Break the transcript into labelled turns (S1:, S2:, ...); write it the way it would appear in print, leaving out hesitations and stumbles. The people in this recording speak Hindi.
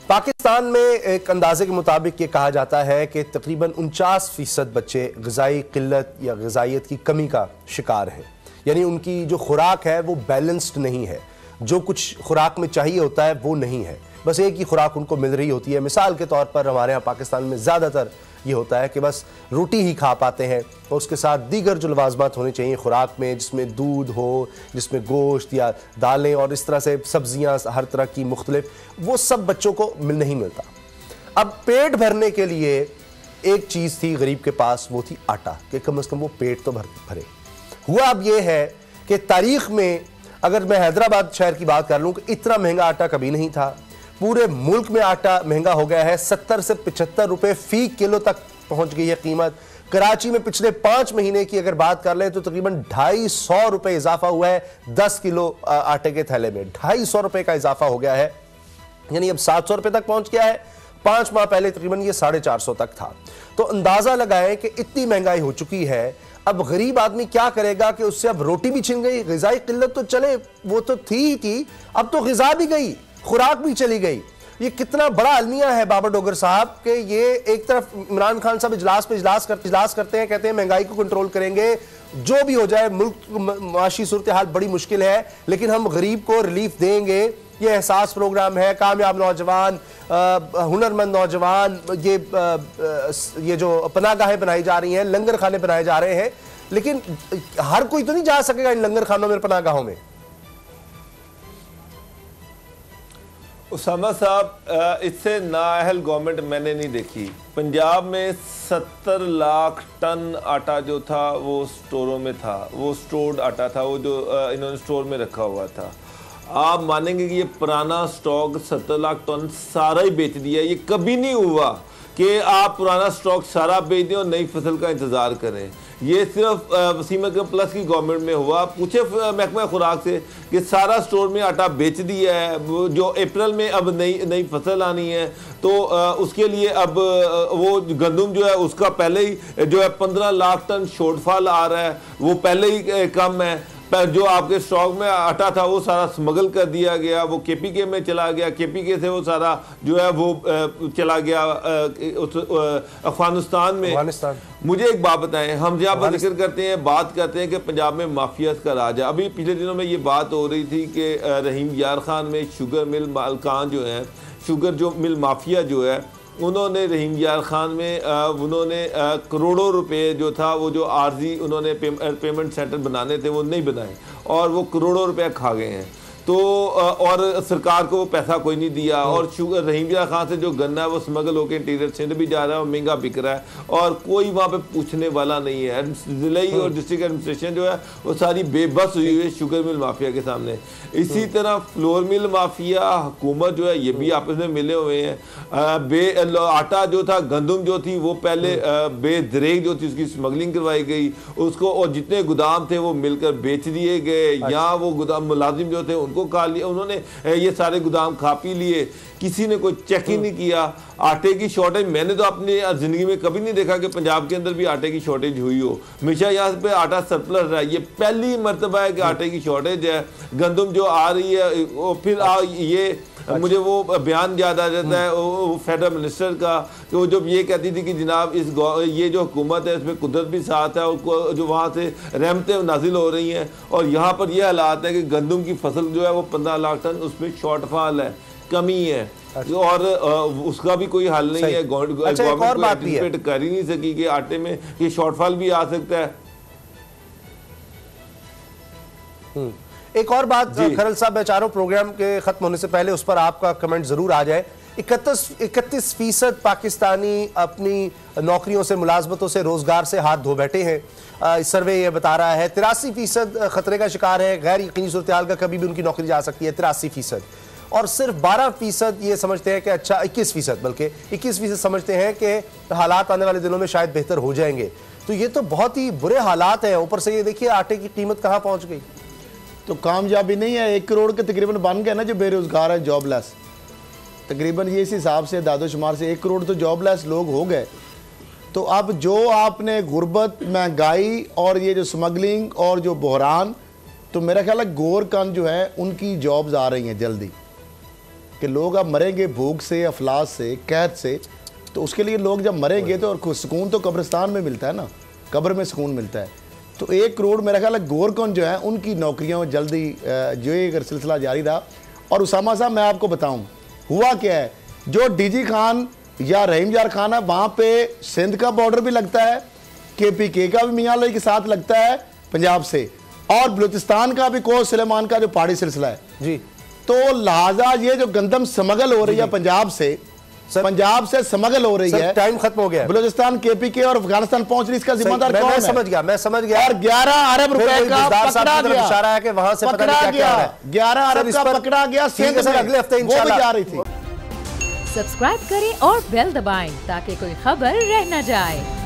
S1: पाकिस्तान में एक अंदाजे के मुताबिक ये कहा जाता है कि तकरीबन 49% बच्चे ग़िज़ाई क़िल्लत या ग़िज़ाइयत की कमी का शिकार हैं। यानी उनकी जो खुराक है वो बैलेंस्ड नहीं है, जो कुछ खुराक में चाहिए होता है वो नहीं है, बस एक ही खुराक उनको मिल रही होती है। मिसाल के तौर पर हमारे यहाँ पाकिस्तान में ज़्यादातर ये होता है कि बस रोटी ही खा पाते हैं और उसके साथ दीगर जो लवाजमात होने चाहिए खुराक में, जिसमें दूध हो, जिसमें गोश्त या दालें और इस तरह से सब्जियां हर तरह की मुख्तलिफ, वो सब बच्चों को नहीं मिलता। अब पेट भरने के लिए एक चीज़ थी गरीब के पास, वो थी आटा, कि कम से कम वो पेट तो भरे। हुआ अब ये है कि तारीख़ में अगर मैं हैदराबाद शहर की बात कर लूँ कि इतना महंगा आटा कभी नहीं था। पूरे मुल्क में आटा महंगा हो गया है, 70 से 75 रुपए फी किलो तक पहुंच गई है कीमत। कराची में पिछले 5 महीने की अगर बात कर लें तो तकरीबन 250 रुपए इजाफा हुआ है 10 किलो आटे के थैले में। 250 रुपए का इजाफा हो गया है, यानी अब 700 रुपए तक पहुंच गया है। 5 माह पहले तकरीबन ये 450 तक था। तो अंदाजा लगाएं कि इतनी महंगाई हो चुकी है। अब गरीब आदमी क्या करेगा कि उससे अब रोटी भी छिन गई, ग़िज़ाई क़िल्लत तो चले वो तो थी, अब तो ग़िज़ा भी गई, खुराक भी चली गई। ये कितना बड़ा अलमिया है बाबर डोगर साहब कि ये एक तरफ इमरान खान साहब इजलास करते हैं, कहते हैं महंगाई को कंट्रोल करेंगे, जो भी हो जाए मुल्क माशी सूरत हाल बड़ी मुश्किल है लेकिन हम गरीब को रिलीफ देंगे। ये एहसास प्रोग्राम है, कामयाब नौजवान, हुनरमंद नौजवान, ये जो पनागाहें बनाई जा रही हैं, लंगर खाने बनाए जा रहे हैं, लेकिन हर कोई तो नहीं जा सकेगा इन लंगर खानों में, पनागाहों में।
S2: उसामा साहब, इससे नाअहल गवर्नमेंट मैंने नहीं देखी। पंजाब में 70 लाख टन आटा जो था वो स्टोरों में था, वो स्टोर्ड आटा था, वो जो इन्होंने स्टोर में रखा हुआ था। आप मानेंगे कि ये पुराना स्टॉक 70 लाख टन सारा ही बेच दिया। ये कभी नहीं हुआ कि आप पुराना स्टॉक सारा बेच दें और नई फसल का इंतज़ार करें। ये सिर्फ वसीम अकरम प्लस की गवर्नमेंट में हुआ। पूछे महकमा खुराक से कि सारा स्टोर में आटा बेच दिया है, जो अप्रैल में अब नई फसल आनी है तो उसके लिए अब वो गंदम जो है उसका पहले ही जो है 15 लाख टन शॉर्टफॉल आ रहा है, वो पहले ही कम है। जो आपके स्टॉक में आटा था वो सारा स्मगल कर दिया गया, वो केपीके में चला गया, केपीके से वो सारा जो है वो चला गया अफगानिस्तान में। मुझे एक बात बताएं, हम जहाँ पर जिक्र करते हैं, बात करते हैं कि पंजाब में माफियाज का राज है। अभी पिछले दिनों में ये बात हो रही थी कि रहीम यार खान में शुगर मिल मालकान जो है, शुगर जो मिल माफिया जो है, उन्होंने रहीम यार खान में उन्होंने करोड़ों रुपए जो था वो जो आर्जी उन्होंने पेमेंट सेंटर बनाने थे वो नहीं बनाए और वो करोड़ों रुपए खा गए हैं। तो और सरकार को वो पैसा कोई नहीं दिया और शुगर रहीम यार खान से जो गन्ना है वो स्मगल होकर इंटीरियर सिंध भी जा रहा है और महंगा बिक रहा है और कोई वहाँ पे पूछने वाला नहीं है। ज़िले और डिस्ट्रिक्ट एडमिनिस्ट्रेशन जो है वो सारी बेबस हुई हुई है शुगर मिल माफिया के सामने। इसी तरह फ्लोर मिल माफिया, हुकूमत जो है ये भी आपस में मिले हुए हैं। आटा जो था, गंदम जो थी वो पहले बेदरेग जो थी उसकी स्मगलिंग करवाई गई उसको, और जितने गोदाम थे वो मिलकर बेच दिए गए। यहाँ वो गोदाम मुलाजिम जो थे उनको खा लिया, उन्होंने ये सारे गोदाम खा पी लिए, किसी ने कोई चेक ही नहीं किया। आटे की शॉर्टेज मैंने तो अपनी ज़िंदगी में कभी नहीं देखा कि पंजाब के अंदर भी आटे की शॉर्टेज हुई हो। हमेशा यहाँ पे आटा सरप्लस रहा है। ये पहली मरतबा है कि आटे की शॉर्टेज है। गंदम जो आ रही है वो फिर ये मुझे वो बयान याद आ जाता है वो फेडरल मिनिस्टर का, तो जब ये कहती थी कि जनाब ये जो हुकूमत है इसमें कुदरत भी साथ है और जो वहाँ से रहमतें नाजिल हो रही हैं और यहाँ पर ये हालात है कि गंदम की फसल जो है वो 15 लाख टन उसमें शॉर्टफॉल है, कमी है और उसका भी कोई हल नहीं है। गवर्नमेंट कर ही नहीं सकी कि आटे में ये शॉर्टफॉल भी आ सकता है।
S1: एक और बात खरल साहब, मैं चाह रहा हूं प्रोग्राम के खत्म होने से पहले उस पर आपका कमेंट जरूर आ जाए। 31% पाकिस्तानी अपनी नौकरियों से, मुलाजमतों से, रोजगार से हाथ धो बैठे हैं। सर्वे ये बता रहा है 83% खतरे का शिकार है, गैर यकीनी सूरत हाल का कभी भी उनकी नौकरी जा सकती है, 83%। और सिर्फ 12% ये समझते हैं कि अच्छा 21%, बल्कि 21% समझते हैं कि हालात आने वाले दिनों में शायद बेहतर हो जाएंगे। तो ये तो बहुत ही बुरे हालात हैं। ऊपर से ये देखिए आटे की कीमत कहाँ पहुँच गई।
S3: तो कामयाबी नहीं है। 1 करोड़ के तकरीबन बन गए ना जो बेरोजगार है, जॉबलेस। तकरीबन ये इस हिसाब से दादोशुमार से 1 करोड़ तो जॉबलेस लोग हो गए। तो अब जो आपने गुर्बत, महंगाई और ये जो स्मगलिंग और जो बहरान, तो मेरा ख्याल है गोरकन जो है उनकी जॉब्स आ रही हैं जल्दी। कि लोग अब मरेंगे भूख से, अफलास से, कैद से, तो उसके लिए लोग जब मरेंगे तो और सुकून तो कब्रिस्तान में मिलता है ना, कब्र में सुकून मिलता है। तो 1 करोड़ मेरा ख्याल है गोरकौन जो है उनकी नौकरियां जल्दी जो ये अगर सिलसिला जारी रहा। और उसामा साहब मैं आपको बताऊं हुआ क्या है, जो डीजी खान या रहीम यार खान है वहाँ पे सिंध का बॉर्डर भी लगता है, KPK का भी मियां अली के साथ लगता है पंजाब से, और बलूचिस्तान का भी कोस सुलेमान का जो पहाड़ी सिलसिला है
S1: जी।
S3: तो लिहाजा ये जो गंदम स्मगल हो रही है पंजाब से स्मगल हो रही है,
S1: टाइम खत्म हो गया,
S3: बलूचिस्तान KPK और अफगानिस्तान पहुंच रही, इसका जिम्मेदार कौन है?
S1: मैं समझ गया।
S3: और 11 अरब रुपए का पकड़ा गया,
S1: इशारा है कि वहां से पता नहीं क्या है।
S3: 11 अरब का पकड़ा गया सिंध में,
S1: अगले हफ्ते
S3: वो भी जा रही थी।
S4: सब्सक्राइब करें और बेल दबाएं ताकि कोई खबर रह न जाए।